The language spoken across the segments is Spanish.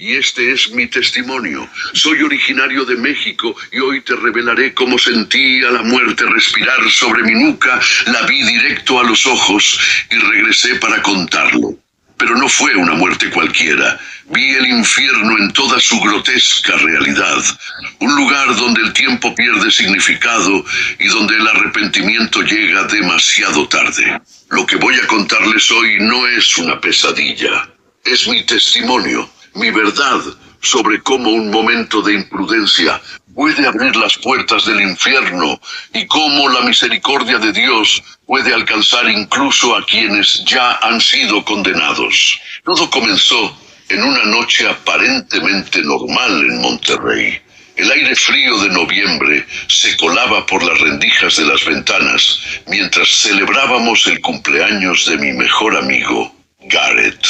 Y este es mi testimonio. Soy originario de México y hoy te revelaré cómo sentí a la muerte respirar sobre mi nuca, la vi directo a los ojos y regresé para contarlo. Pero no fue una muerte cualquiera. Vi el infierno en toda su grotesca realidad. Un lugar donde el tiempo pierde significado y donde el arrepentimiento llega demasiado tarde. Lo que voy a contarles hoy no es una pesadilla. Es mi testimonio. Mi verdad sobre cómo un momento de imprudencia puede abrir las puertas del infierno y cómo la misericordia de Dios puede alcanzar incluso a quienes ya han sido condenados. Todo comenzó en una noche aparentemente normal en Monterrey. El aire frío de noviembre se colaba por las rendijas de las ventanas mientras celebrábamos el cumpleaños de mi mejor amigo, Garrett.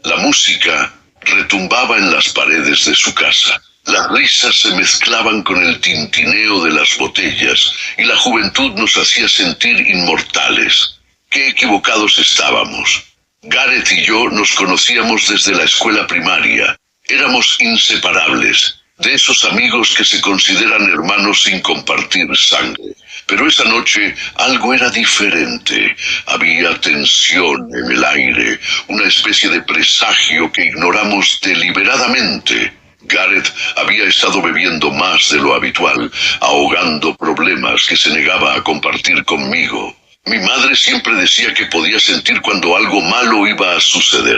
La música retumbaba en las paredes de su casa. Las risas se mezclaban con el tintineo de las botellas y la juventud nos hacía sentir inmortales. Qué equivocados estábamos. Garrett y yo nos conocíamos desde la escuela primaria. Éramos inseparables, de esos amigos que se consideran hermanos sin compartir sangre. Pero esa noche algo era diferente. Había tensión en el aire, una especie de presagio que ignoramos deliberadamente. Garrett había estado bebiendo más de lo habitual, ahogando problemas que se negaba a compartir conmigo. Mi madre siempre decía que podía sentir cuando algo malo iba a suceder.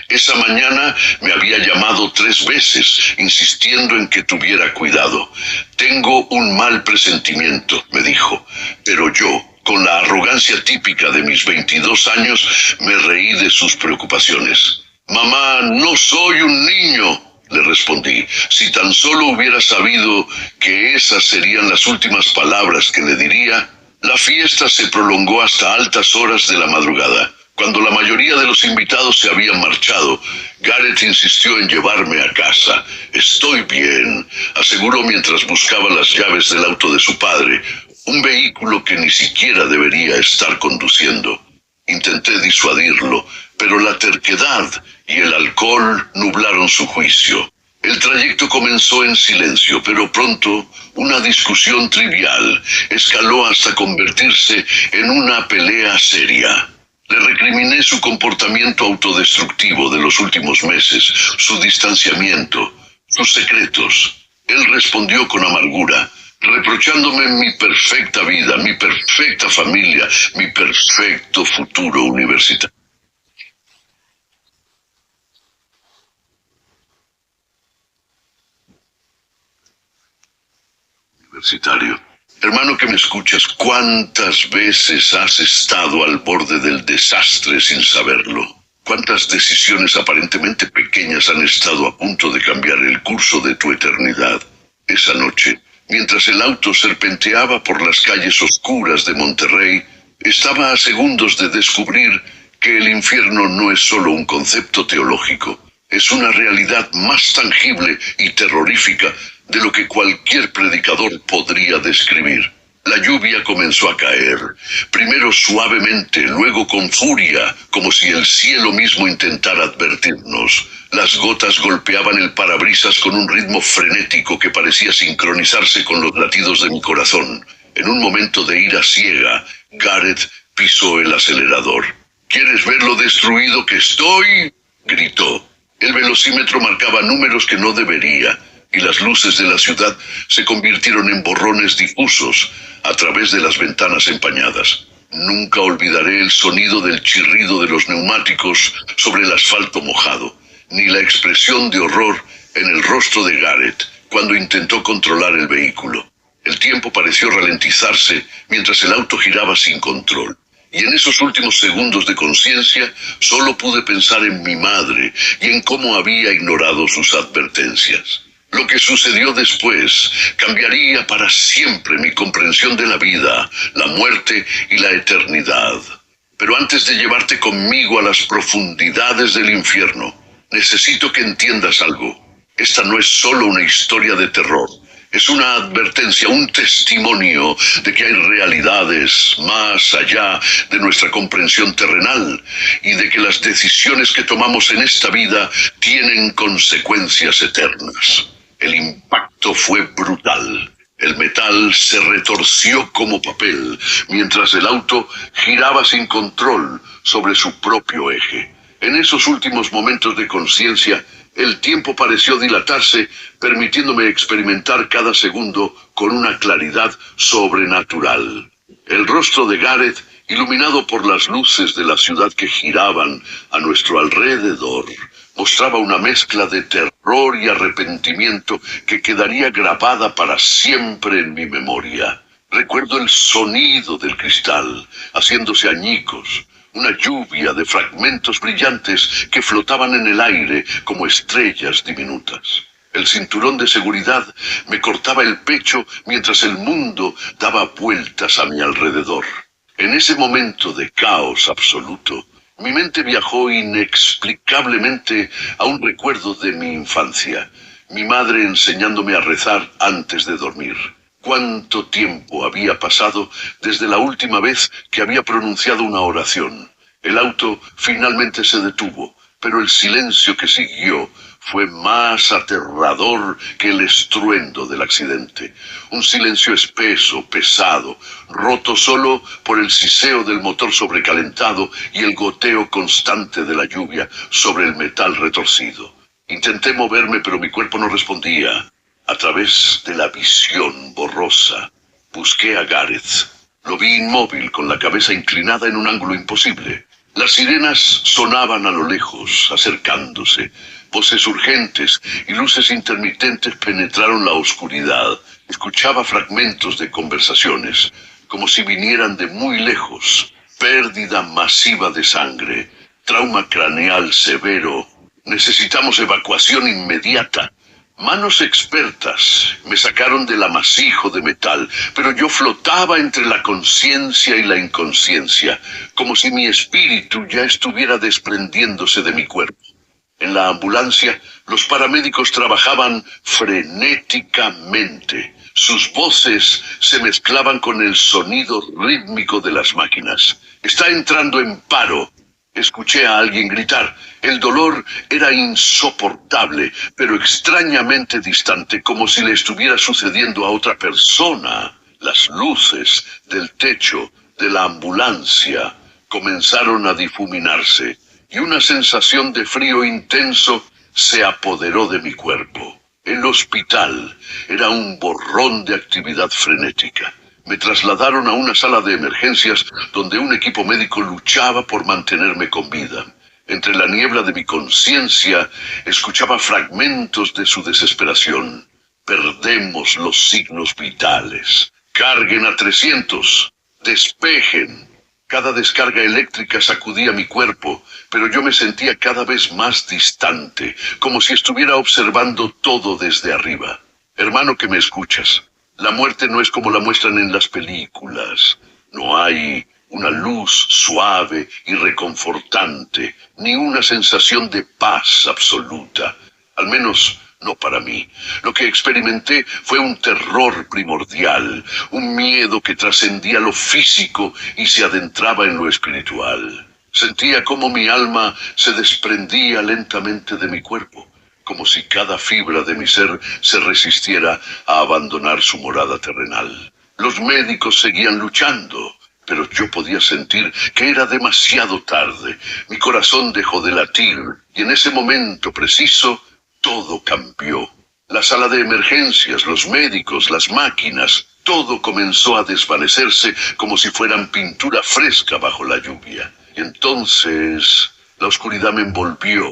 Esa mañana me había llamado 3 veces, insistiendo en que tuviera cuidado. Tengo un mal presentimiento, me dijo, pero yo, con la arrogancia típica de mis 22 años, me reí de sus preocupaciones. Mamá, no soy un niño, le respondí. Si tan solo hubiera sabido que esas serían las últimas palabras que le diría. La fiesta se prolongó hasta altas horas de la madrugada. Cuando la mayoría de los invitados se habían marchado, Garrett insistió en llevarme a casa. Estoy bien, aseguró mientras buscaba las llaves del auto de su padre, un vehículo que ni siquiera debería estar conduciendo. Intenté disuadirlo, pero la terquedad y el alcohol nublaron su juicio. El trayecto comenzó en silencio, pero pronto una discusión trivial escaló hasta convertirse en una pelea seria. Le recriminé su comportamiento autodestructivo de los últimos meses, su distanciamiento, sus secretos. Él respondió con amargura, reprochándome mi perfecta vida, mi perfecta familia, mi perfecto futuro universitario. Hermano que me escuchas, ¿cuántas veces has estado al borde del desastre sin saberlo? ¿Cuántas decisiones aparentemente pequeñas han estado a punto de cambiar el curso de tu eternidad? Esa noche, mientras el auto serpenteaba por las calles oscuras de Monterrey, estaba a segundos de descubrir que el infierno no es solo un concepto teológico, es una realidad más tangible y terrorífica de lo que cualquier predicador podría describir. La lluvia comenzó a caer, primero suavemente, luego con furia, como si el cielo mismo intentara advertirnos. Las gotas golpeaban el parabrisas con un ritmo frenético que parecía sincronizarse con los latidos de mi corazón. En un momento de ira ciega, Garrett pisó el acelerador. ¿Quieres ver lo destruido que estoy?, gritó. El velocímetro marcaba números que no debería, y las luces de la ciudad se convirtieron en borrones difusos a través de las ventanas empañadas. Nunca olvidaré el sonido del chirrido de los neumáticos sobre el asfalto mojado, ni la expresión de horror en el rostro de Garrett cuando intentó controlar el vehículo. El tiempo pareció ralentizarse mientras el auto giraba sin control. Y en esos últimos segundos de conciencia solo pude pensar en mi madre y en cómo había ignorado sus advertencias. Lo que sucedió después cambiaría para siempre mi comprensión de la vida, la muerte y la eternidad. Pero antes de llevarte conmigo a las profundidades del infierno, necesito que entiendas algo. Esta no es solo una historia de terror. Es una advertencia, un testimonio de que hay realidades más allá de nuestra comprensión terrenal y de que las decisiones que tomamos en esta vida tienen consecuencias eternas. El impacto fue brutal. El metal se retorció como papel, mientras el auto giraba sin control sobre su propio eje. En esos últimos momentos de conciencia, el tiempo pareció dilatarse, permitiéndome experimentar cada segundo con una claridad sobrenatural. El rostro de Gareth, iluminado por las luces de la ciudad que giraban a nuestro alrededor, mostraba una mezcla de terror y arrepentimiento que quedaría grabada para siempre en mi memoria. Recuerdo el sonido del cristal, haciéndose añicos, una lluvia de fragmentos brillantes que flotaban en el aire como estrellas diminutas. El cinturón de seguridad me cortaba el pecho mientras el mundo daba vueltas a mi alrededor. En ese momento de caos absoluto, mi mente viajó inexplicablemente a un recuerdo de mi infancia, mi madre enseñándome a rezar antes de dormir. ¿Cuánto tiempo había pasado desde la última vez que había pronunciado una oración? El auto finalmente se detuvo, pero el silencio que siguió fue más aterrador que el estruendo del accidente. Un silencio espeso, pesado, roto solo por el siseo del motor sobrecalentado y el goteo constante de la lluvia sobre el metal retorcido. Intenté moverme, pero mi cuerpo no respondía. A través de la visión borrosa, busqué a Gareth. Lo vi inmóvil, con la cabeza inclinada en un ángulo imposible. Las sirenas sonaban a lo lejos, acercándose. Voces urgentes y luces intermitentes penetraron la oscuridad. Escuchaba fragmentos de conversaciones, como si vinieran de muy lejos. Pérdida masiva de sangre, trauma craneal severo. Necesitamos evacuación inmediata. Manos expertas me sacaron del amasijo de metal, pero yo flotaba entre la conciencia y la inconsciencia, como si mi espíritu ya estuviera desprendiéndose de mi cuerpo. En la ambulancia, los paramédicos trabajaban frenéticamente. Sus voces se mezclaban con el sonido rítmico de las máquinas. «Está entrando en paro», escuché a alguien gritar. El dolor era insoportable, pero extrañamente distante, como si le estuviera sucediendo a otra persona. Las luces del techo de la ambulancia comenzaron a difuminarse, y una sensación de frío intenso se apoderó de mi cuerpo. El hospital era un borrón de actividad frenética. Me trasladaron a una sala de emergencias donde un equipo médico luchaba por mantenerme con vida. Entre la niebla de mi conciencia escuchaba fragmentos de su desesperación. Perdemos los signos vitales. Carguen a 300. Despejen. Cada descarga eléctrica sacudía mi cuerpo, pero yo me sentía cada vez más distante, como si estuviera observando todo desde arriba. Hermano que me escuchas, la muerte no es como la muestran en las películas. No hay una luz suave y reconfortante, ni una sensación de paz absoluta. Al menos no para mí. Lo que experimenté fue un terror primordial, un miedo que trascendía lo físico y se adentraba en lo espiritual. Sentía cómo mi alma se desprendía lentamente de mi cuerpo, como si cada fibra de mi ser se resistiera a abandonar su morada terrenal. Los médicos seguían luchando, pero yo podía sentir que era demasiado tarde. Mi corazón dejó de latir, y en ese momento preciso, todo cambió. La sala de emergencias, los médicos, las máquinas, todo comenzó a desvanecerse como si fueran pintura fresca bajo la lluvia. Y entonces la oscuridad me envolvió.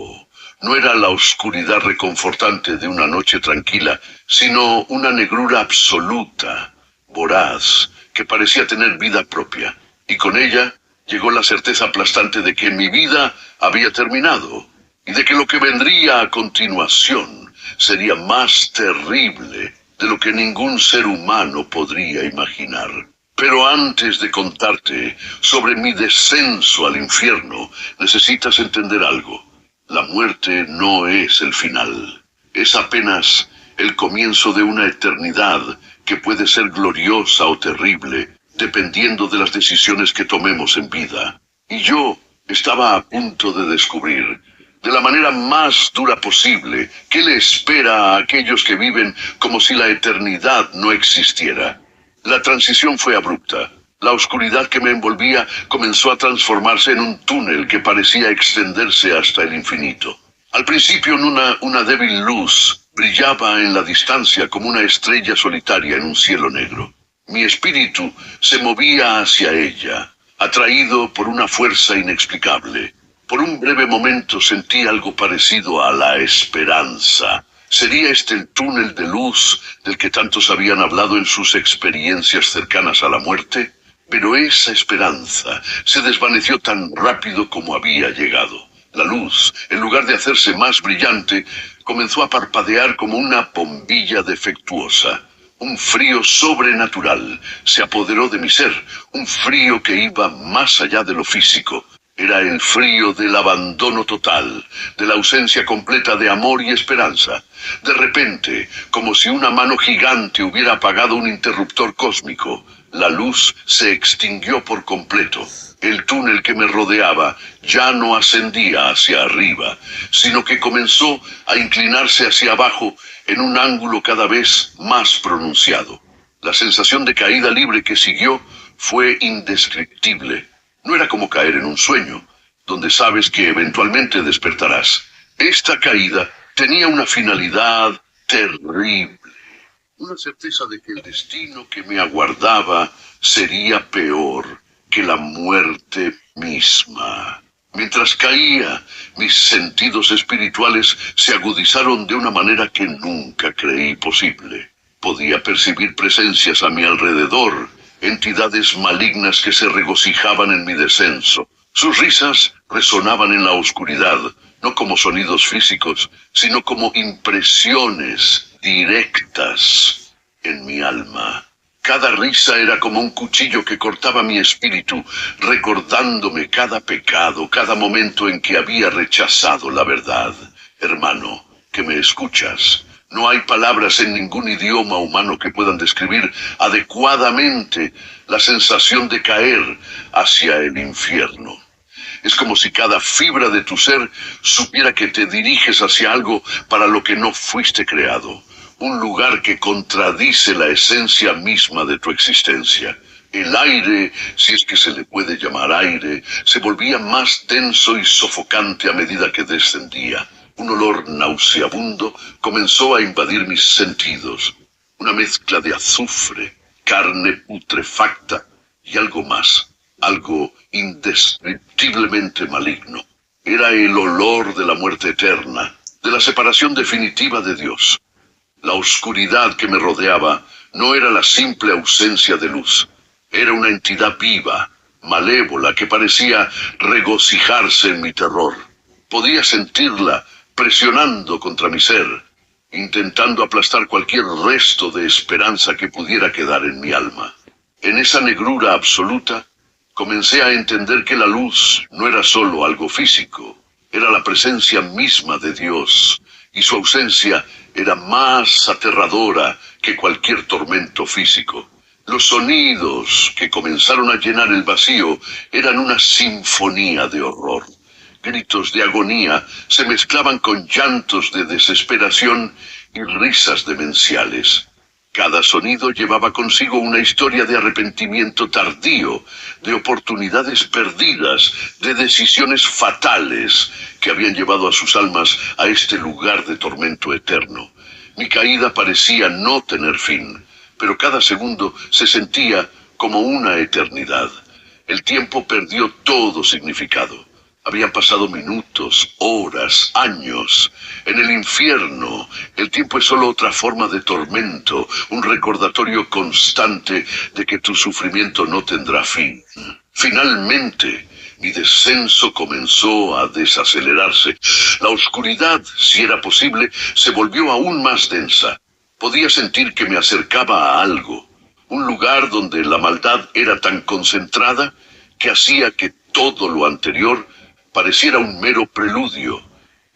No era la oscuridad reconfortante de una noche tranquila, sino una negrura absoluta, voraz, que parecía tener vida propia. Y con ella llegó la certeza aplastante de que mi vida había terminado, y de que lo que vendría a continuación sería más terrible de lo que ningún ser humano podría imaginar. Pero antes de contarte sobre mi descenso al infierno, necesitas entender algo. La muerte no es el final. Es apenas el comienzo de una eternidad que puede ser gloriosa o terrible, dependiendo de las decisiones que tomemos en vida. Y yo estaba a punto de descubrir, de la manera más dura posible, qué le espera a aquellos que viven como si la eternidad no existiera. La transición fue abrupta. La oscuridad que me envolvía comenzó a transformarse en un túnel que parecía extenderse hasta el infinito. Al principio una débil luz brillaba en la distancia como una estrella solitaria en un cielo negro. Mi espíritu se movía hacia ella, atraído por una fuerza inexplicable. Por un breve momento sentí algo parecido a la esperanza. ¿Sería este el túnel de luz del que tantos habían hablado en sus experiencias cercanas a la muerte? Pero esa esperanza se desvaneció tan rápido como había llegado. La luz, en lugar de hacerse más brillante, comenzó a parpadear como una bombilla defectuosa. Un frío sobrenatural se apoderó de mi ser, un frío que iba más allá de lo físico. Era el frío del abandono total, de la ausencia completa de amor y esperanza. De repente, como si una mano gigante hubiera apagado un interruptor cósmico, la luz se extinguió por completo. El túnel que me rodeaba ya no ascendía hacia arriba, sino que comenzó a inclinarse hacia abajo en un ángulo cada vez más pronunciado. La sensación de caída libre que siguió fue indescriptible. No era como caer en un sueño, donde sabes que eventualmente despertarás. Esta caída tenía una finalidad terrible. Una certeza de que el destino que me aguardaba sería peor que la muerte misma. Mientras caía, mis sentidos espirituales se agudizaron de una manera que nunca creí posible. Podía percibir presencias a mi alrededor, entidades malignas que se regocijaban en mi descenso. Sus risas resonaban en la oscuridad, no como sonidos físicos, sino como impresiones directas en mi alma. Cada risa era como un cuchillo que cortaba mi espíritu, recordándome cada pecado, cada momento en que había rechazado la verdad. Hermano, que me escuchas, no hay palabras en ningún idioma humano que puedan describir adecuadamente la sensación de caer hacia el infierno. Es como si cada fibra de tu ser supiera que te diriges hacia algo para lo que no fuiste creado. Un lugar que contradice la esencia misma de tu existencia. El aire, si es que se le puede llamar aire, se volvía más denso y sofocante a medida que descendía. Un olor nauseabundo comenzó a invadir mis sentidos. Una mezcla de azufre, carne putrefacta y algo más. Algo indescriptiblemente maligno. Era el olor de la muerte eterna, de la separación definitiva de Dios. La oscuridad que me rodeaba no era la simple ausencia de luz. Era una entidad viva, malévola, que parecía regocijarse en mi terror. Podía sentirla presionando contra mi ser, intentando aplastar cualquier resto de esperanza que pudiera quedar en mi alma. En esa negrura absoluta, comencé a entender que la luz no era solo algo físico, era la presencia misma de Dios, y su ausencia era más aterradora que cualquier tormento físico. Los sonidos que comenzaron a llenar el vacío eran una sinfonía de horror. Gritos de agonía se mezclaban con llantos de desesperación y risas demenciales. Cada sonido llevaba consigo una historia de arrepentimiento tardío, de oportunidades perdidas, de decisiones fatales que habían llevado a sus almas a este lugar de tormento eterno. Mi caída parecía no tener fin, pero cada segundo se sentía como una eternidad. El tiempo perdió todo significado. Habían pasado minutos, horas, años. En el infierno, el tiempo es solo otra forma de tormento, un recordatorio constante de que tu sufrimiento no tendrá fin. Finalmente, mi descenso comenzó a desacelerarse. La oscuridad, si era posible, se volvió aún más densa. Podía sentir que me acercaba a algo, un lugar donde la maldad era tan concentrada que hacía que todo lo anterior pareciera un mero preludio.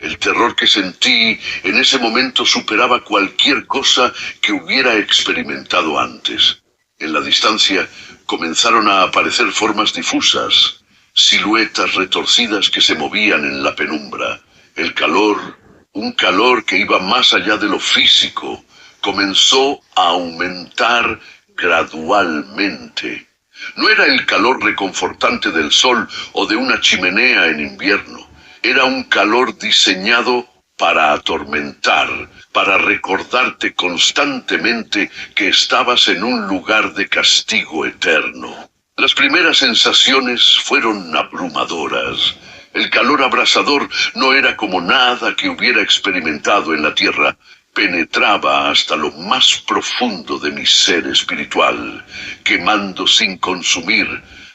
El terror que sentí en ese momento superaba cualquier cosa que hubiera experimentado antes. En la distancia comenzaron a aparecer formas difusas, siluetas retorcidas que se movían en la penumbra. El calor, un calor que iba más allá de lo físico, comenzó a aumentar gradualmente. No era el calor reconfortante del sol o de una chimenea en invierno. Era un calor diseñado para atormentar, para recordarte constantemente que estabas en un lugar de castigo eterno. Las primeras sensaciones fueron abrumadoras. El calor abrasador no era como nada que hubiera experimentado en la tierra. Penetraba hasta lo más profundo de mi ser espiritual, quemando sin consumir,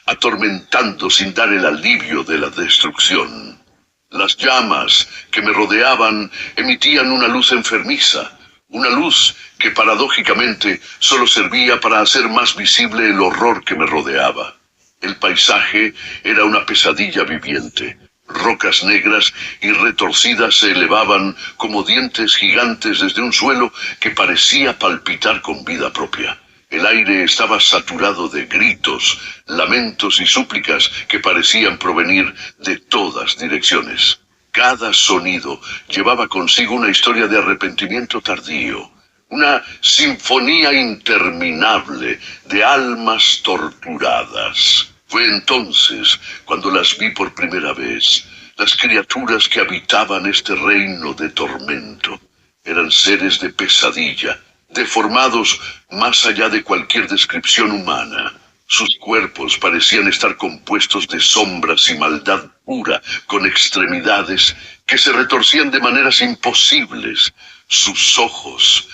atormentando sin dar el alivio de la destrucción. Las llamas que me rodeaban emitían una luz enfermiza, una luz que paradójicamente solo servía para hacer más visible el horror que me rodeaba. El paisaje era una pesadilla viviente. Rocas negras y retorcidas se elevaban como dientes gigantes desde un suelo que parecía palpitar con vida propia. El aire estaba saturado de gritos, lamentos y súplicas que parecían provenir de todas direcciones. Cada sonido llevaba consigo una historia de arrepentimiento tardío, una sinfonía interminable de almas torturadas. Fue entonces cuando las vi por primera vez. Las criaturas que habitaban este reino de tormento eran seres de pesadilla, deformados más allá de cualquier descripción humana. Sus cuerpos parecían estar compuestos de sombras y maldad pura, con extremidades que se retorcían de maneras imposibles. Sus ojos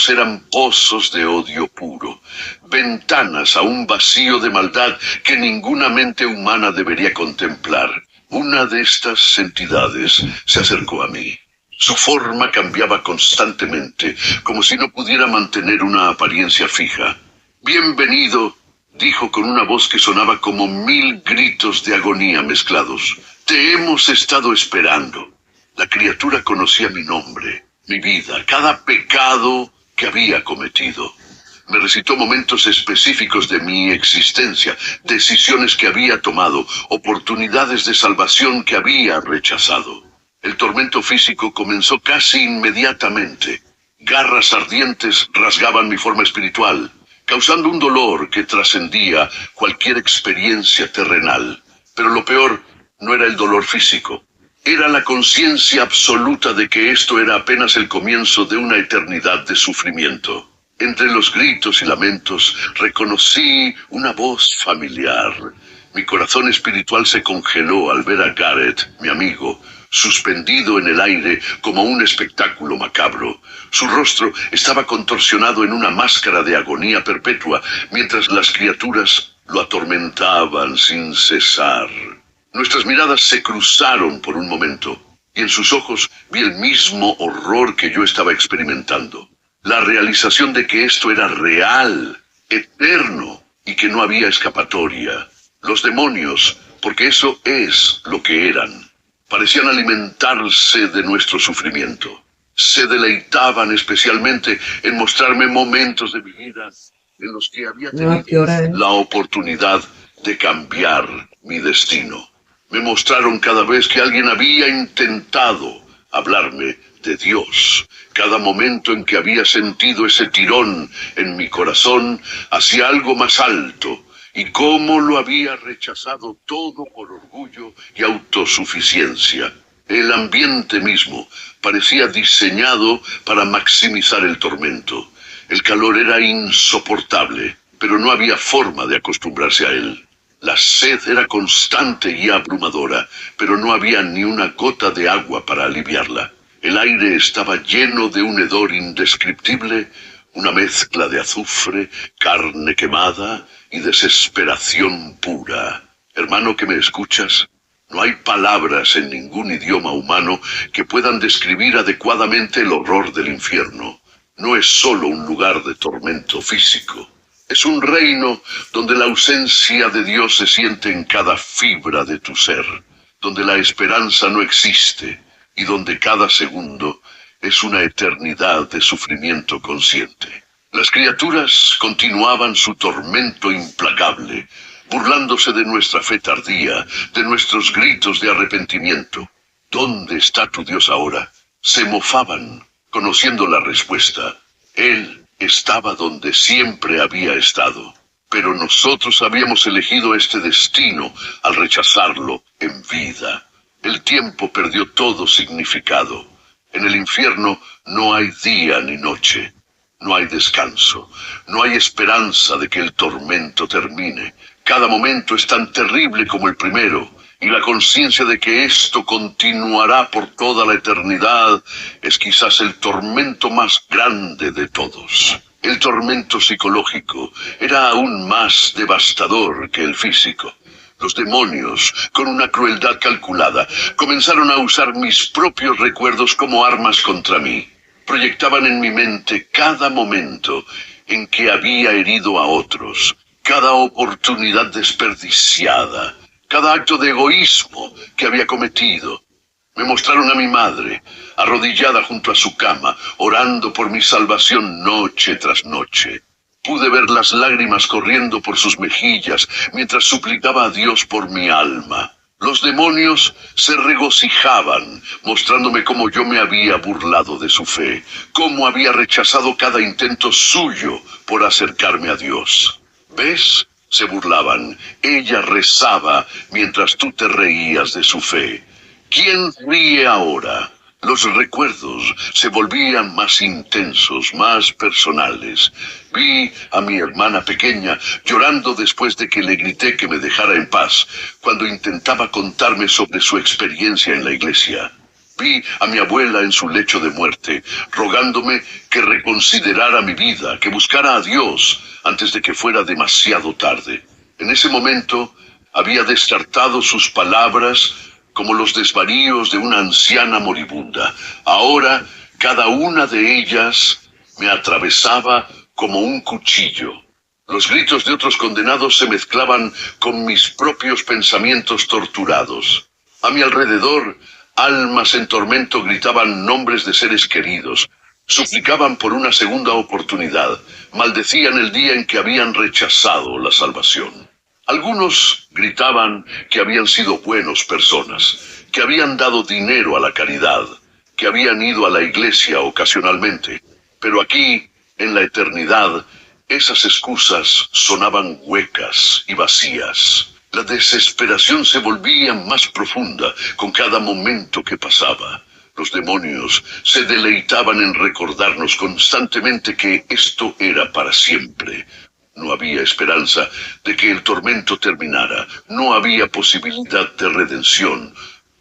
eran pozos de odio puro, ventanas a un vacío de maldad que ninguna mente humana debería contemplar. Una de estas entidades se acercó a mí. Su forma cambiaba constantemente, como si no pudiera mantener una apariencia fija. «Bienvenido», dijo con una voz que sonaba como 1000 gritos de agonía mezclados. «Te hemos estado esperando». La criatura conocía mi nombre, mi vida, cada pecado que había cometido. Me recitó momentos específicos de mi existencia, decisiones que había tomado, oportunidades de salvación que había rechazado. El tormento físico comenzó casi inmediatamente. Garras ardientes rasgaban mi forma espiritual, causando un dolor que trascendía cualquier experiencia terrenal. Pero lo peor no era el dolor físico. Era la conciencia absoluta de que esto era apenas el comienzo de una eternidad de sufrimiento. Entre los gritos y lamentos reconocí una voz familiar. Mi corazón espiritual se congeló al ver a Garrett, mi amigo, suspendido en el aire como un espectáculo macabro. Su rostro estaba contorsionado en una máscara de agonía perpetua, mientras las criaturas lo atormentaban sin cesar. Nuestras miradas se cruzaron por un momento, y en sus ojos vi el mismo horror que yo estaba experimentando. La realización de que esto era real, eterno, y que no había escapatoria. Los demonios, porque eso es lo que eran, parecían alimentarse de nuestro sufrimiento. Se deleitaban especialmente en mostrarme momentos de mi vida en los que había tenido la oportunidad de cambiar mi destino. Me mostraron cada vez que alguien había intentado hablarme de Dios, cada momento en que había sentido ese tirón en mi corazón hacia algo más alto, y cómo lo había rechazado todo por orgullo y autosuficiencia. El ambiente mismo parecía diseñado para maximizar el tormento. El calor era insoportable, pero no había forma de acostumbrarse a él. La sed era constante y abrumadora, pero no había ni una gota de agua para aliviarla. El aire estaba lleno de un hedor indescriptible, una mezcla de azufre, carne quemada y desesperación pura. Hermano que me escuchas, no hay palabras en ningún idioma humano que puedan describir adecuadamente el horror del infierno. No es solo un lugar de tormento físico. Es un reino donde la ausencia de Dios se siente en cada fibra de tu ser, donde la esperanza no existe, y donde cada segundo es una eternidad de sufrimiento consciente. Las criaturas continuaban su tormento implacable, burlándose de nuestra fe tardía, de nuestros gritos de arrepentimiento. ¿Dónde está tu Dios ahora? Se mofaban, conociendo la respuesta. Él estaba donde siempre había estado. Pero nosotros habíamos elegido este destino al rechazarlo en vida. El tiempo perdió todo significado. En el infierno no hay día ni noche. No hay descanso. No hay esperanza de que el tormento termine. Cada momento es tan terrible como el primero, y la conciencia de que esto continuará por toda la eternidad es quizás el tormento más grande de todos. El tormento psicológico era aún más devastador que el físico. Los demonios, con una crueldad calculada, comenzaron a usar mis propios recuerdos como armas contra mí. Proyectaban en mi mente cada momento en que había herido a otros, cada oportunidad desperdiciada, cada acto de egoísmo que había cometido. Me mostraron a mi madre, arrodillada junto a su cama, orando por mi salvación noche tras noche. Pude ver las lágrimas corriendo por sus mejillas mientras suplicaba a Dios por mi alma. Los demonios se regocijaban, mostrándome cómo yo me había burlado de su fe, cómo había rechazado cada intento suyo por acercarme a Dios. ¿Ves? Se burlaban. Ella rezaba mientras tú te reías de su fe. ¿Quién ríe ahora? Los recuerdos se volvían más intensos, más personales. Vi a mi hermana pequeña llorando después de que le grité que me dejara en paz, cuando intentaba contarme sobre su experiencia en la iglesia. Vi a mi abuela en su lecho de muerte, rogándome que reconsiderara mi vida, que buscara a Dios antes de que fuera demasiado tarde. En ese momento había descartado sus palabras como los desvaríos de una anciana moribunda. Ahora, cada una de ellas me atravesaba como un cuchillo. Los gritos de otros condenados se mezclaban con mis propios pensamientos torturados. A mi alrededor, almas en tormento gritaban nombres de seres queridos, suplicaban por una segunda oportunidad, maldecían el día en que habían rechazado la salvación. Algunos gritaban que habían sido buenas personas, que habían dado dinero a la caridad, que habían ido a la iglesia ocasionalmente. Pero aquí, en la eternidad, esas excusas sonaban huecas y vacías. La desesperación se volvía más profunda con cada momento que pasaba. Los demonios se deleitaban en recordarnos constantemente que esto era para siempre. No había esperanza de que el tormento terminara. No había posibilidad de redención.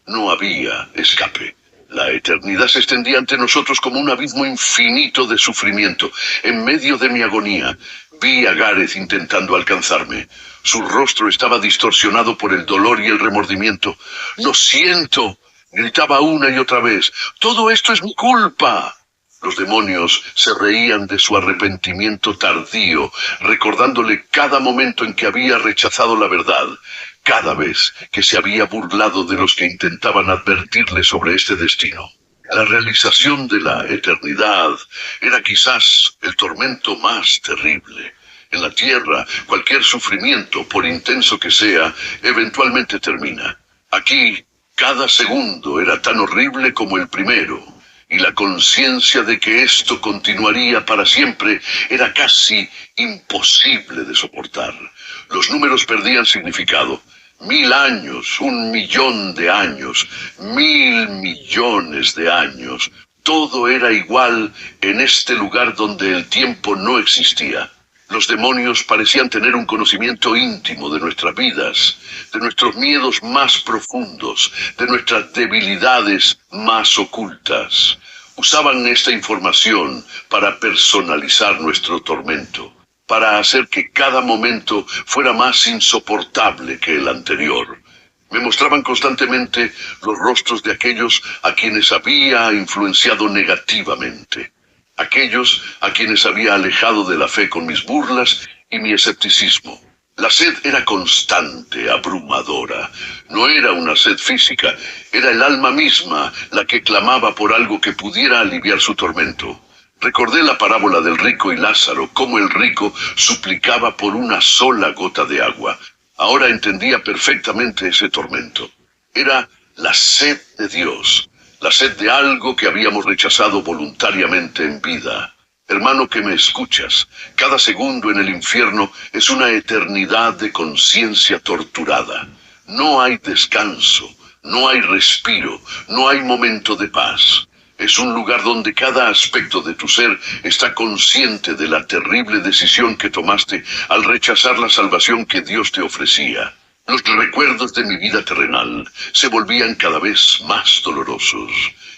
No había escape. La eternidad se extendía ante nosotros como un abismo infinito de sufrimiento. En medio de mi agonía, vi a Gareth intentando alcanzarme. Su rostro estaba distorsionado por el dolor y el remordimiento. «¡Lo siento!», gritaba una y otra vez. «¡Todo esto es mi culpa!». Los demonios se reían de su arrepentimiento tardío, recordándole cada momento en que había rechazado la verdad, cada vez que se había burlado de los que intentaban advertirle sobre este destino. La realización de la eternidad era quizás el tormento más terrible. En la tierra, cualquier sufrimiento, por intenso que sea, eventualmente termina. Aquí, cada segundo era tan horrible como el primero. Y la conciencia de que esto continuaría para siempre era casi imposible de soportar. Los números perdían significado. 1000 años, 1 millón de años, 1000 millones de años. Todo era igual en este lugar donde el tiempo no existía. Los demonios parecían tener un conocimiento íntimo de nuestras vidas, de nuestros miedos más profundos, de nuestras debilidades más ocultas. Usaban esta información para personalizar nuestro tormento, para hacer que cada momento fuera más insoportable que el anterior. Me mostraban constantemente los rostros de aquellos a quienes había influenciado negativamente. Aquellos a quienes había alejado de la fe con mis burlas y mi escepticismo. La sed era constante, abrumadora. No era una sed física, era el alma misma la que clamaba por algo que pudiera aliviar su tormento. Recordé la parábola del rico y Lázaro, cómo el rico suplicaba por una sola gota de agua. Ahora entendía perfectamente ese tormento. Era la sed de Dios, la sed de algo que habíamos rechazado voluntariamente en vida. Hermano que me escuchas, cada segundo en el infierno es una eternidad de conciencia torturada. No hay descanso, no hay respiro, no hay momento de paz. Es un lugar donde cada aspecto de tu ser está consciente de la terrible decisión que tomaste al rechazar la salvación que Dios te ofrecía. Los recuerdos de mi vida terrenal se volvían cada vez más dolorosos.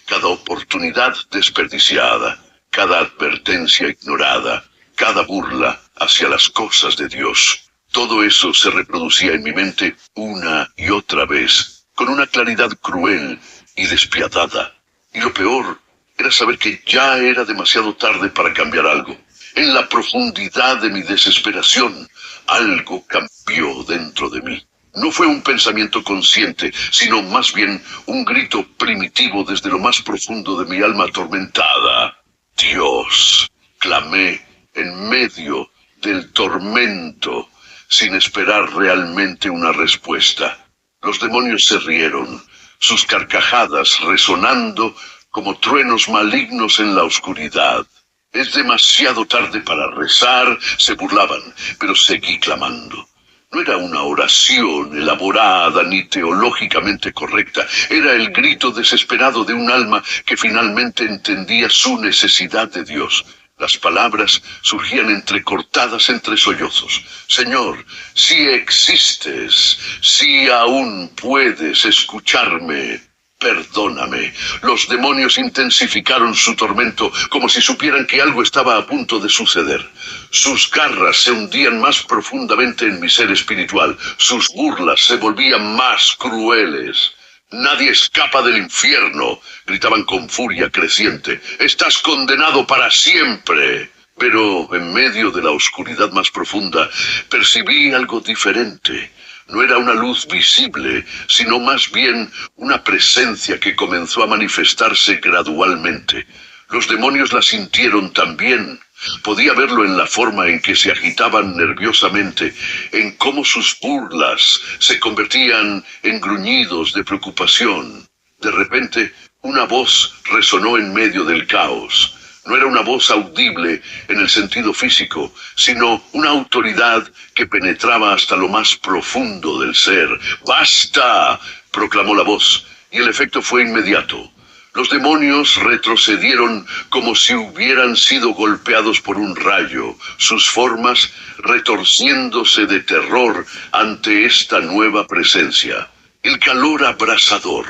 Cada oportunidad desperdiciada, cada advertencia ignorada, cada burla hacia las cosas de Dios. Todo eso se reproducía en mi mente una y otra vez, con una claridad cruel y despiadada. Y lo peor era saber que ya era demasiado tarde para cambiar algo. En la profundidad de mi desesperación, algo cambió dentro de mí. No fue un pensamiento consciente, sino más bien un grito primitivo desde lo más profundo de mi alma atormentada. Dios, clamé en medio del tormento, sin esperar realmente una respuesta. Los demonios se rieron, sus carcajadas resonando como truenos malignos en la oscuridad. Es demasiado tarde para rezar, se burlaban, pero seguí clamando. No era una oración elaborada ni teológicamente correcta, era el grito desesperado de un alma que finalmente entendía su necesidad de Dios. Las palabras surgían entrecortadas entre sollozos. Señor, si existes, si aún puedes escucharme, perdóname. Los demonios intensificaron su tormento como si supieran que algo estaba a punto de suceder. Sus garras se hundían más profundamente en mi ser espiritual. Sus burlas se volvían más crueles. Nadie escapa del infierno, gritaban con furia creciente. Estás condenado para siempre. Pero en medio de la oscuridad más profunda, percibí algo diferente. No era una luz visible, sino más bien una presencia que comenzó a manifestarse gradualmente. Los demonios la sintieron también. Podía verlo en la forma en que se agitaban nerviosamente, en cómo sus burlas se convertían en gruñidos de preocupación. De repente, una voz resonó en medio del caos. No era una voz audible en el sentido físico, sino una autoridad que penetraba hasta lo más profundo del ser. ¡Basta!, proclamó la voz, y el efecto fue inmediato. Los demonios retrocedieron como si hubieran sido golpeados por un rayo, sus formas retorciéndose de terror ante esta nueva presencia. El calor abrasador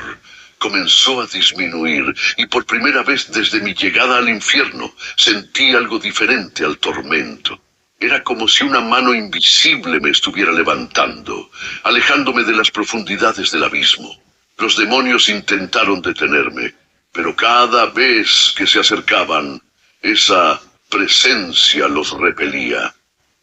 comenzó a disminuir, y por primera vez desde mi llegada al infierno sentí algo diferente al tormento. Era como si una mano invisible me estuviera levantando, alejándome de las profundidades del abismo. Los demonios intentaron detenerme, pero cada vez que se acercaban, esa presencia los repelía.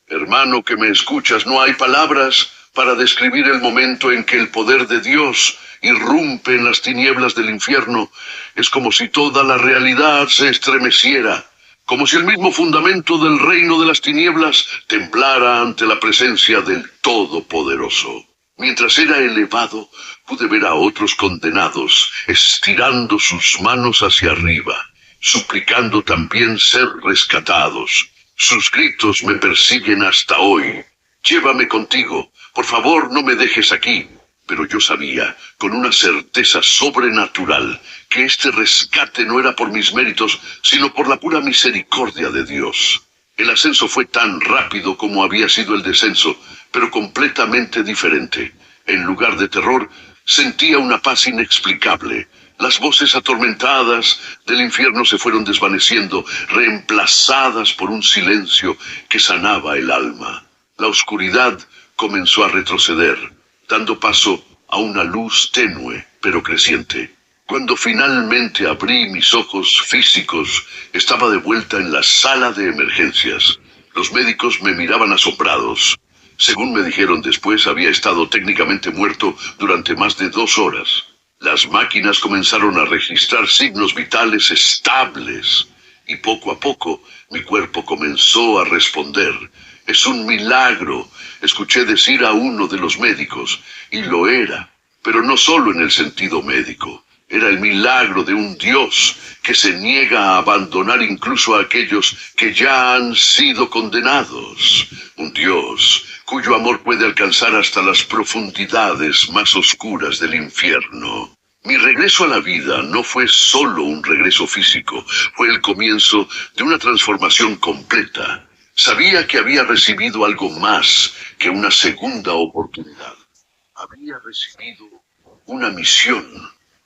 Hermano que me escuchas, no hay palabras para describir el momento en que el poder de Dios irrumpe en las tinieblas del infierno. Es como si toda la realidad se estremeciera, como si el mismo fundamento del reino de las tinieblas temblara ante la presencia del Todopoderoso. Mientras era elevado, pude ver a otros condenados estirando sus manos hacia arriba, suplicando también ser rescatados. Sus gritos me persiguen hasta hoy. Llévame contigo, por favor, no me dejes aquí. Pero yo sabía, con una certeza sobrenatural, que este rescate no era por mis méritos, sino por la pura misericordia de Dios. El ascenso fue tan rápido como había sido el descenso, pero completamente diferente. En lugar de terror, sentía una paz inexplicable. Las voces atormentadas del infierno se fueron desvaneciendo, reemplazadas por un silencio que sanaba el alma. La oscuridad comenzó a retroceder, dando paso a una luz tenue, pero creciente. Cuando finalmente abrí mis ojos físicos, estaba de vuelta en la sala de emergencias. Los médicos me miraban asombrados. Según me dijeron después, había estado técnicamente muerto durante más de 2 horas. Las máquinas comenzaron a registrar signos vitales estables y poco a poco mi cuerpo comenzó a responder. Es un milagro, escuché decir a uno de los médicos, y lo era, pero no solo en el sentido médico. Era el milagro de un Dios que se niega a abandonar incluso a aquellos que ya han sido condenados. Un Dios cuyo amor puede alcanzar hasta las profundidades más oscuras del infierno. Mi regreso a la vida no fue solo un regreso físico, fue el comienzo de una transformación completa. Sabía que había recibido algo más que una segunda oportunidad. Había recibido una misión.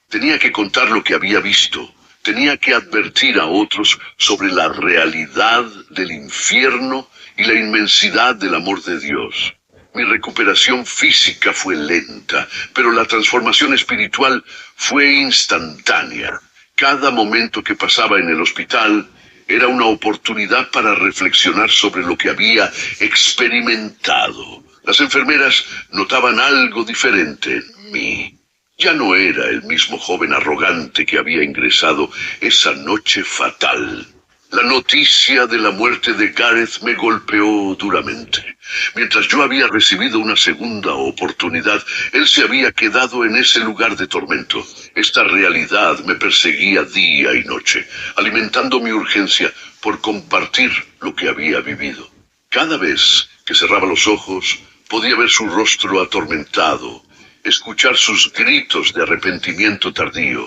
Tenía que contar lo que había visto. Tenía que advertir a otros sobre la realidad del infierno y la inmensidad del amor de Dios. Mi recuperación física fue lenta, pero la transformación espiritual fue instantánea. Cada momento que pasaba en el hospital era una oportunidad para reflexionar sobre lo que había experimentado. Las enfermeras notaban algo diferente en mí. Ya no era el mismo joven arrogante que había ingresado esa noche fatal. La noticia de la muerte de Gareth me golpeó duramente. Mientras yo había recibido una segunda oportunidad, él se había quedado en ese lugar de tormento. Esta realidad me perseguía día y noche, alimentando mi urgencia por compartir lo que había vivido. Cada vez que cerraba los ojos, podía ver su rostro atormentado, escuchar sus gritos de arrepentimiento tardío.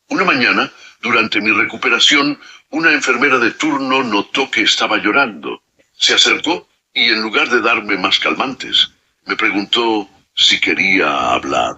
Una mañana, durante mi recuperación, una enfermera de turno notó que estaba llorando. Se acercó y en lugar de darme más calmantes, me preguntó si quería hablar.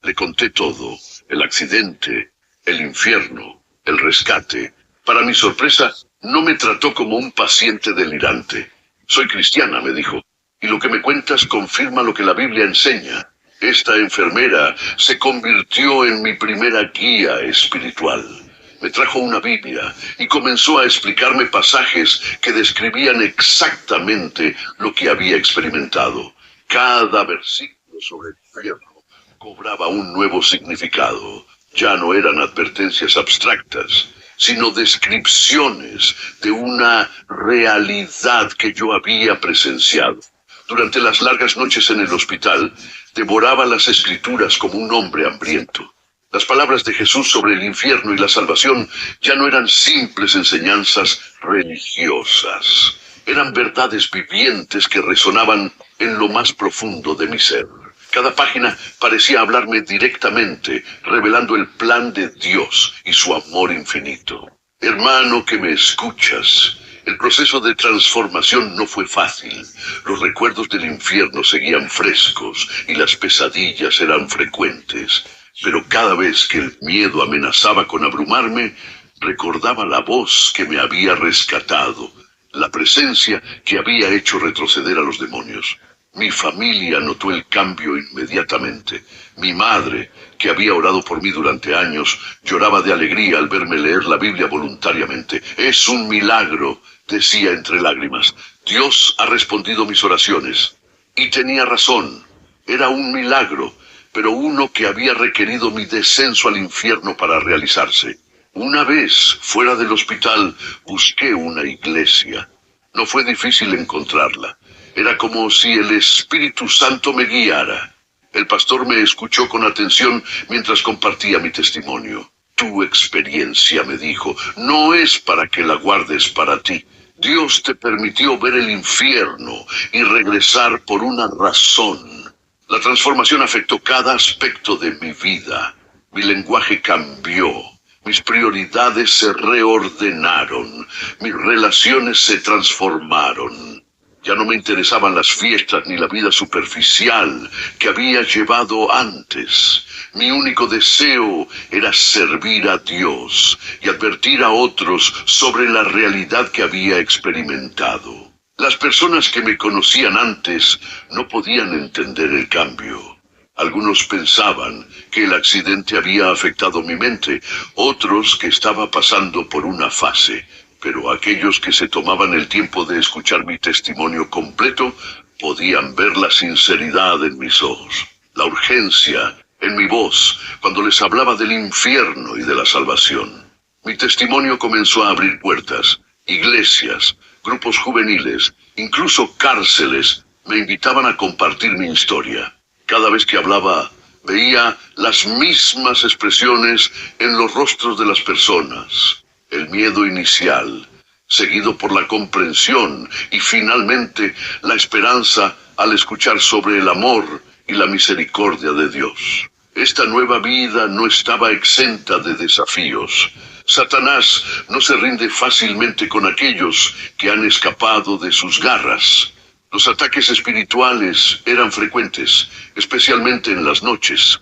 Le conté todo, el accidente, el infierno, el rescate. Para mi sorpresa, no me trató como un paciente delirante. Soy cristiana, me dijo, y lo que me cuentas confirma lo que la Biblia enseña. Esta enfermera se convirtió en mi primera guía espiritual. Me trajo una Biblia y comenzó a explicarme pasajes que describían exactamente lo que había experimentado. Cada versículo sobre el infierno cobraba un nuevo significado. Ya no eran advertencias abstractas, sino descripciones de una realidad que yo había presenciado. Durante las largas noches en el hospital, devoraba las escrituras como un hombre hambriento. Las palabras de Jesús sobre el infierno y la salvación ya no eran simples enseñanzas religiosas. Eran verdades vivientes que resonaban en lo más profundo de mi ser. Cada página parecía hablarme directamente, revelando el plan de Dios y su amor infinito. Hermano que me escuchas, el proceso de transformación no fue fácil. Los recuerdos del infierno seguían frescos y las pesadillas eran frecuentes. Pero cada vez que el miedo amenazaba con abrumarme, recordaba la voz que me había rescatado, la presencia que había hecho retroceder a los demonios. Mi familia notó el cambio inmediatamente. Mi madre, que había orado por mí durante años, lloraba de alegría al verme leer la Biblia voluntariamente. Es un milagro, decía entre lágrimas. Dios ha respondido mis oraciones. Y tenía razón. Era un milagro, pero uno que había requerido mi descenso al infierno para realizarse. Una vez, fuera del hospital, busqué una iglesia. No fue difícil encontrarla. Era como si el Espíritu Santo me guiara. El pastor me escuchó con atención mientras compartía mi testimonio. Tu experiencia, me dijo, no es para que la guardes para ti. Dios te permitió ver el infierno y regresar por una razón. La transformación afectó cada aspecto de mi vida. Mi lenguaje cambió. Mis prioridades se reordenaron. Mis relaciones se transformaron. Ya no me interesaban las fiestas ni la vida superficial que había llevado antes. Mi único deseo era servir a Dios y advertir a otros sobre la realidad que había experimentado. Las personas que me conocían antes no podían entender el cambio. Algunos pensaban que el accidente había afectado mi mente, otros que estaba pasando por una fase. Pero aquellos que se tomaban el tiempo de escuchar mi testimonio completo Podían ver la sinceridad en mis ojos, la urgencia en mi voz cuando les hablaba del infierno y de la salvación. Mi testimonio comenzó a abrir puertas. Iglesias, grupos juveniles, incluso cárceles me invitaban a compartir mi historia. Cada vez que hablaba, veía las mismas expresiones en los rostros de las personas. El miedo inicial, seguido por la comprensión y finalmente la esperanza al escuchar sobre el amor y la misericordia de Dios. Esta nueva vida no estaba exenta de desafíos. Satanás no se rinde fácilmente con aquellos que han escapado de sus garras. Los ataques espirituales eran frecuentes, especialmente en las noches.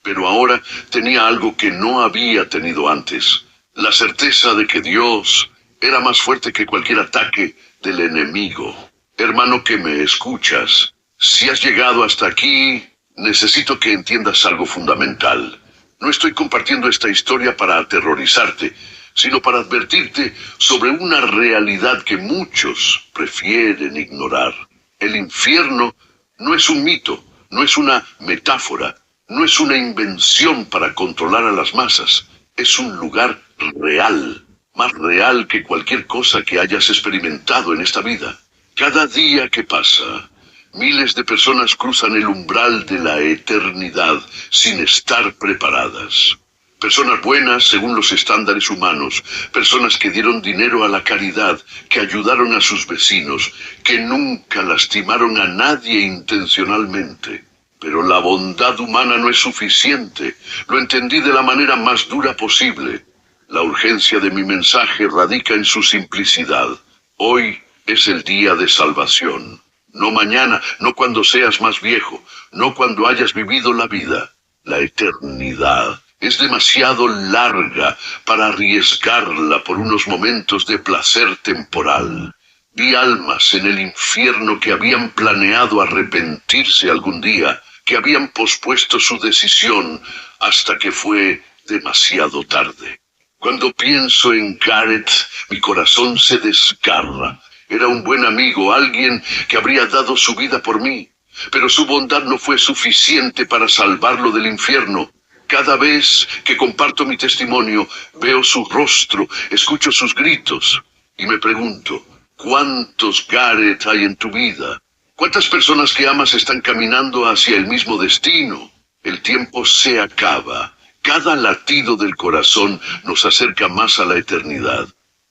Pero ahora tenía algo que no había tenido antes: la certeza de que Dios era más fuerte que cualquier ataque del enemigo. Hermano que me escuchas, si has llegado hasta aquí, necesito que entiendas algo fundamental. No estoy compartiendo esta historia para aterrorizarte, sino para advertirte sobre una realidad que muchos prefieren ignorar. El infierno no es un mito, no es una metáfora, no es una invención para controlar a las masas. Es un lugar real, más real que cualquier cosa que hayas experimentado en esta vida. Cada día que pasa, miles de personas cruzan el umbral de la eternidad sin estar preparadas. Personas buenas según los estándares humanos, personas que dieron dinero a la caridad, que ayudaron a sus vecinos, que nunca lastimaron a nadie intencionalmente. Pero la bondad humana no es suficiente. Lo entendí de la manera más dura posible. La urgencia de mi mensaje radica en su simplicidad. Hoy es el día de salvación. No mañana, no cuando seas más viejo, no cuando hayas vivido la vida. La eternidad es demasiado larga para arriesgarla por unos momentos de placer temporal. Vi almas en el infierno que habían planeado arrepentirse algún día, que habían pospuesto su decisión hasta que fue demasiado tarde. Cuando pienso en Garrett, mi corazón se desgarra. Era un buen amigo, alguien que habría dado su vida por mí. Pero su bondad no fue suficiente para salvarlo del infierno. Cada vez que comparto mi testimonio, veo su rostro, escucho sus gritos y me pregunto, ¿cuántos Garrett hay en tu vida? ¿Cuántas personas que amas están caminando hacia el mismo destino? El tiempo se acaba. Cada latido del corazón nos acerca más a la eternidad.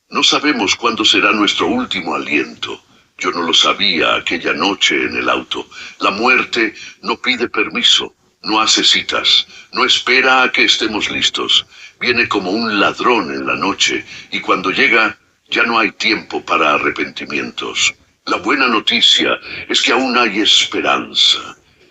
No sabemos cuándo será nuestro último aliento. Yo no lo sabía aquella noche en el auto. La muerte no pide permiso, no hace citas, no espera a que estemos listos. Viene como un ladrón en la noche y cuando llega ya no hay tiempo para arrepentimientos. La buena noticia es que aún hay esperanza.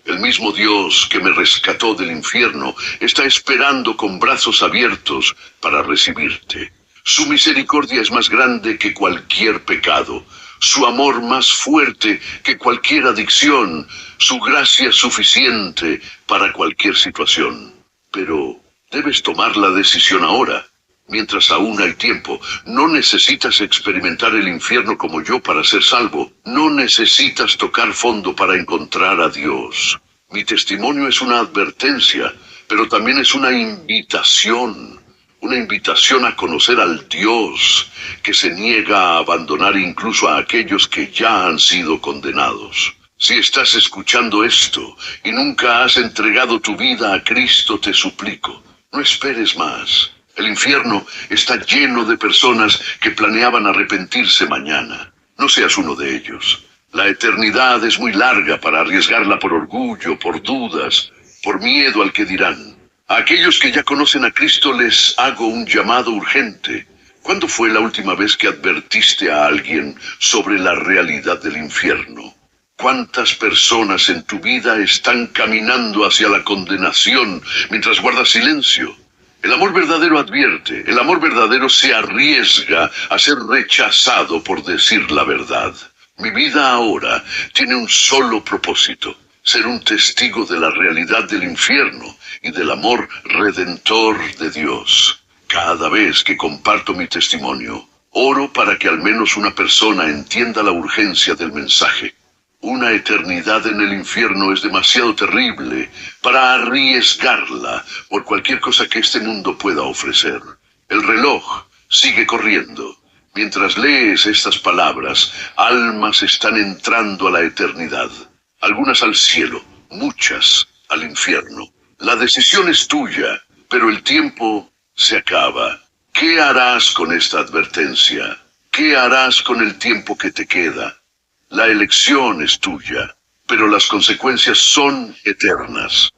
El mismo Dios que me rescató del infierno está esperando con brazos abiertos para recibirte. Su misericordia es más grande que cualquier pecado, su amor más fuerte que cualquier adicción, su gracia es suficiente para cualquier situación. Pero debes tomar la decisión ahora, mientras aún hay tiempo. No necesitas experimentar el infierno como yo para ser salvo. No necesitas tocar fondo para encontrar a Dios. Mi testimonio es una advertencia, pero también es una invitación. Una invitación a conocer al Dios que se niega a abandonar incluso a aquellos que ya han sido condenados. Si estás escuchando esto y nunca has entregado tu vida a Cristo, te suplico, no esperes más. El infierno está lleno de personas que planeaban arrepentirse mañana. No seas uno de ellos. La eternidad es muy larga para arriesgarla por orgullo, por dudas, por miedo al que dirán. A aquellos que ya conocen a Cristo les hago un llamado urgente. ¿Cuándo fue la última vez que advertiste a alguien sobre la realidad del infierno? ¿Cuántas personas en tu vida están caminando hacia la condenación mientras guardas silencio? El amor verdadero advierte, el amor verdadero se arriesga a ser rechazado por decir la verdad. Mi vida ahora tiene un solo propósito: ser un testigo de la realidad del infierno y del amor redentor de Dios. Cada vez que comparto mi testimonio, oro para que al menos una persona entienda la urgencia del mensaje. Una eternidad en el infierno es demasiado terrible para arriesgarla por cualquier cosa que este mundo pueda ofrecer. El reloj sigue corriendo. Mientras lees estas palabras, almas están entrando a la eternidad. Algunas al cielo, muchas al infierno. La decisión es tuya, pero el tiempo se acaba. ¿Qué harás con esta advertencia? ¿Qué harás con el tiempo que te queda? La elección es tuya, pero las consecuencias son eternas.